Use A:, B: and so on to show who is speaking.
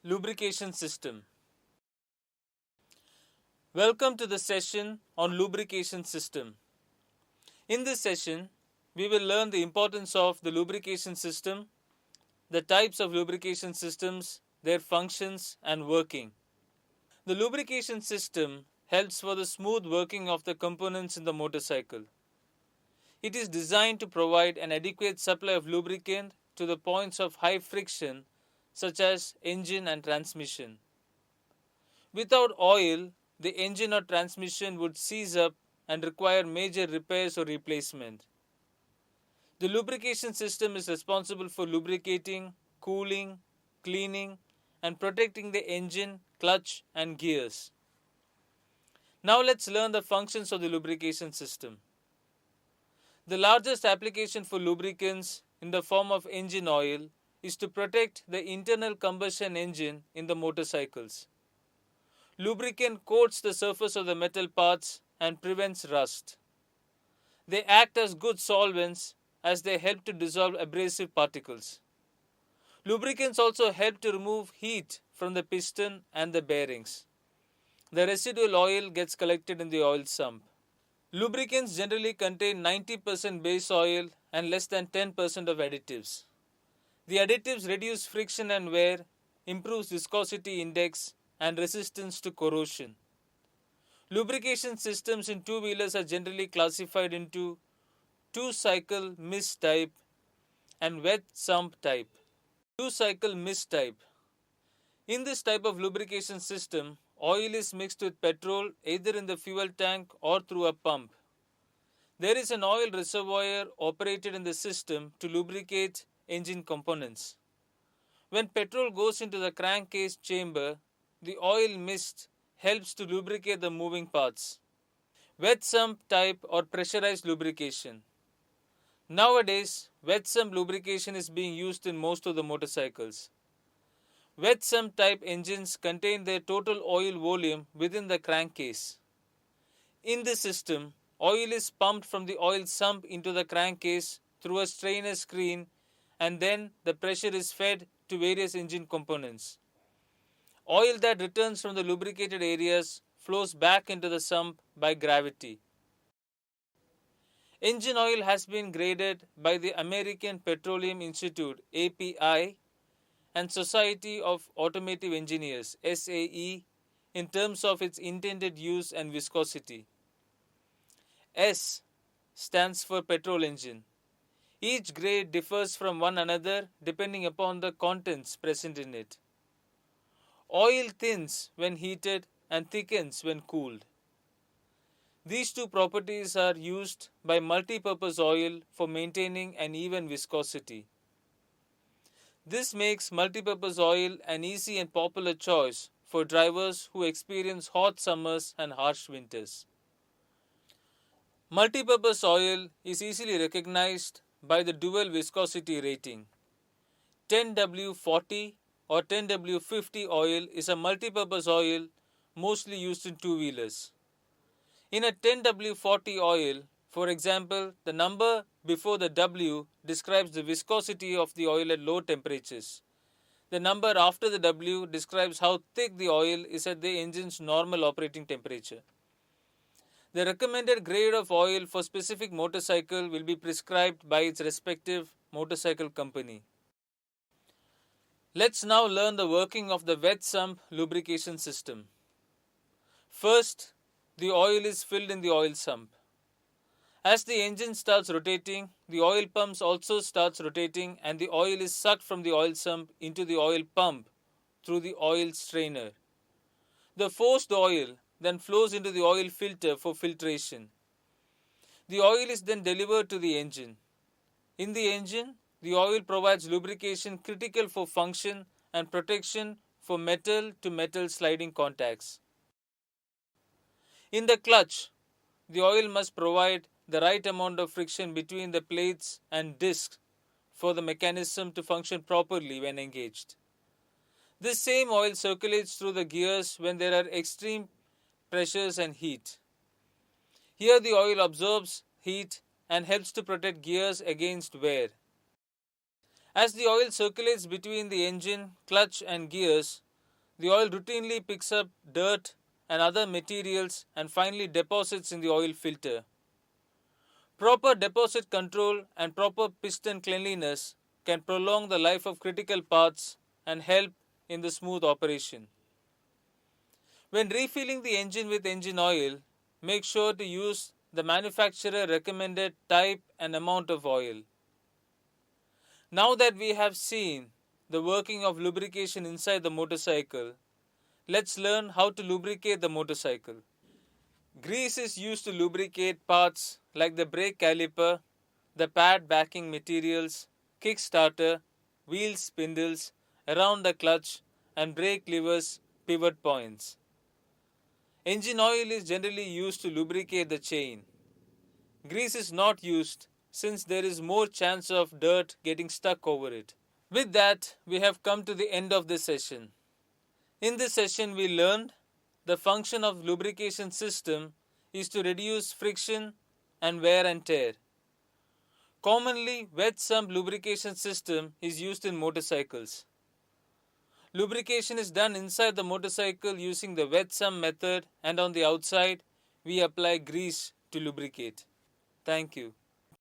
A: Lubrication system. Welcome to the session on lubrication system. In this session, we will learn the importance of the lubrication system, the types of lubrication systems, their functions and working. The lubrication system helps for the smooth working of the components in the motorcycle. It is designed to provide an adequate supply of lubricant to the points of high friction such as engine and transmission. Without oil, the engine or transmission would seize up and require major repairs or replacement. The lubrication system is responsible for lubricating, cooling, cleaning, and protecting the engine, clutch, and gears. Now let's learn the functions of the lubrication system. The largest application for lubricants in the form of engine oil is to protect the internal combustion engine in the motorcycles. Lubricant coats the surface of the metal parts and prevents rust. They act as good solvents as they help to dissolve abrasive particles. Lubricants also help to remove heat from the piston and the bearings. The residual oil gets collected in the oil sump. Lubricants generally contain 90% base oil and less than 10% of additives. The additives reduce friction and wear, improves viscosity index, and resistance to corrosion. Lubrication systems in two-wheelers are generally classified into two-cycle mist type and wet sump type. Two-cycle mist type. In this type of lubrication system, oil is mixed with petrol either in the fuel tank or through a pump. There is an oil reservoir operated in the system to lubricate engine components. When petrol goes into the crankcase chamber, the oil mist helps to lubricate the moving parts. Wet sump type or pressurized lubrication. Nowadays, wet sump lubrication is being used in most of the motorcycles. Wet sump type engines contain their total oil volume within the crankcase. In this system, oil is pumped from the oil sump into the crankcase through a strainer screen, and then the pressure is fed to various engine components. Oil that returns from the lubricated areas flows back into the sump by gravity. Engine oil has been graded by the American Petroleum Institute (API) and Society of Automotive Engineers (SAE) in terms of its intended use and viscosity. S stands for petrol engine. Each grade differs from one another depending upon the contents present in it. Oil thins when heated and thickens when cooled. These two properties are used by multi-purpose oil for maintaining an even viscosity. This makes multi-purpose oil an easy and popular choice for drivers who experience hot summers and harsh winters. Multi-purpose oil is easily recognized by the dual viscosity rating. 10W40 or 10W50 oil is a multi-purpose oil mostly used in two-wheelers. In a 10W40 oil, for example, the number before the W describes the viscosity of the oil at low temperatures. The number after the W describes how thick the oil is at the engine's normal operating temperature. The recommended grade of oil for specific motorcycle will be prescribed by its respective motorcycle company. Let's now learn the working of the wet sump lubrication system. First, the oil is filled in the oil sump. As the engine starts rotating, the oil pumps also starts rotating and the oil is sucked from the oil sump into the oil pump through the oil strainer. The forced oil then flows into the oil filter for filtration. The oil is then delivered to the engine. In the engine, the oil provides lubrication critical for function and protection for metal-to-metal sliding contacts. In the clutch, the oil must provide the right amount of friction between the plates and discs for the mechanism to function properly when engaged. This same oil circulates through the gears when there are extreme pressures and heat. Here the oil absorbs heat and helps to protect gears against wear. As the oil circulates between the engine, clutch and gears, the oil routinely picks up dirt and other materials and finally deposits in the oil filter. Proper deposit control and proper piston cleanliness can prolong the life of critical parts and help in the smooth operation. When refilling the engine with engine oil, make sure to use the manufacturer recommended type and amount of oil. Now that we have seen the working of lubrication inside the motorcycle, let's learn how to lubricate the motorcycle. Grease is used to lubricate parts like the brake caliper, the pad backing materials, kickstarter, wheel spindles, around the clutch and brake levers, pivot points. Engine oil is generally used to lubricate the chain. Grease is not used since there is more chance of dirt getting stuck over it. With that, we have come to the end of this session. In this session, we learned the function of lubrication system is to reduce friction and wear and tear. Commonly, wet sump lubrication system is used in motorcycles. Lubrication is done inside the motorcycle using the wet sump method, and on the outside, we apply grease to lubricate. Thank you.